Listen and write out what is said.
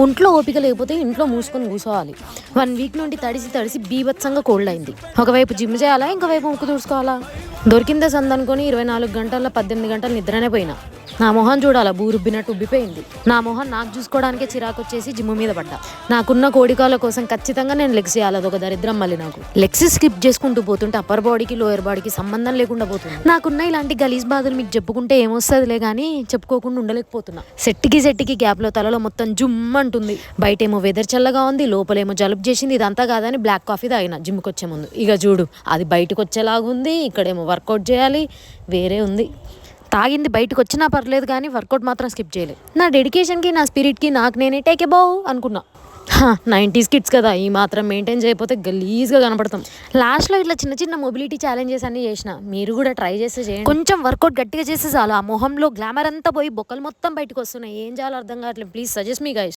ఒంట్లో ఓపిక లేకపోతే ఇంట్లో మూసుకొని కూర్చోవాలి. 1 వీక్ నుండి తడిసి బీభత్సంగా కోల్డ్ అయింది. ఒకవైపు జిమ్ చేయాలా, ఇంకోవైపు ముక్కు తుడుచుకోవాలా. దొరికిందే సందనుకొని 24 గంటల్లో 18 గంటలు నిద్రనే పోయినా. నా మొహం చూడాలా, బూరుబ్బినట్టు ఉబ్బిపోయింది. నా మొహం నాకు చూసుకోవడానికే చిరాకు వచ్చేసి జిమ్ మీద పడ్డా. నాకున్న కోడికాల కోసం ఖచ్చితంగా నేను లెగ్స్ చేయాలి. అదొక దరిద్రం. మళ్ళీ నాకు లెగ్స్ స్కిప్ చేసుకుంటూ పోతుంటే అప్పర్ బాడీకి లోయర్ బాడీకి సంబంధం లేకుండా పోతుంది. నాకున్న ఇలాంటి గలీజ్ బాధలు మీకు చెప్పుకుంటే ఏమొస్తుందిలే కానీ చెప్పుకోకుండా ఉండలేకపోతున్నా. సెట్టికి గ్యాప్లో తలలో మొత్తం జుమ్ అంటుంది. బయటేమో వెదర్ చల్లగా ఉంది, లోపలేమో జలుబు చేసింది. ఇదంతా కాదని బ్లాక్ కాఫీ తాగిన జిమ్కి వచ్చే ముందు. ఇక చూడు, అది బయటకు వచ్చేలాగుంది. ఇక్కడేమో వర్కౌట్ చేయాలి, వేరే ఉంది. తాగింది బయటకు వచ్చినా పర్లేదు కానీ వర్కౌట్ మాత్రం స్కిప్ చేయలేదు. నా డెడికేషన్కి, నా స్పిరిట్కి నాకు నేనే టేక్ ఏ బావ్ అనుకున్నా. 90s కిడ్స్ కదా, ఈ మాత్రం మెయింటైన్ చేయకపోతే గలీజ్గా కనపడతాం. లాస్ట్లో ఇట్లా చిన్న మొబిలిటీ ఛాలెంజెస్ అన్ని చేసిన. మీరు కూడా ట్రై చేస్తే చేయండి. కొంచెం వర్కౌట్ గట్టిగా చేస్తే చాలు ఆ మొహంలో గ్లామర్ అంతా పోయి బొక్కలు మొత్తం బయటకు వస్తున్నాయి. ఏం చేయాలో అర్థం కావట్లేదు. Please suggest me guys.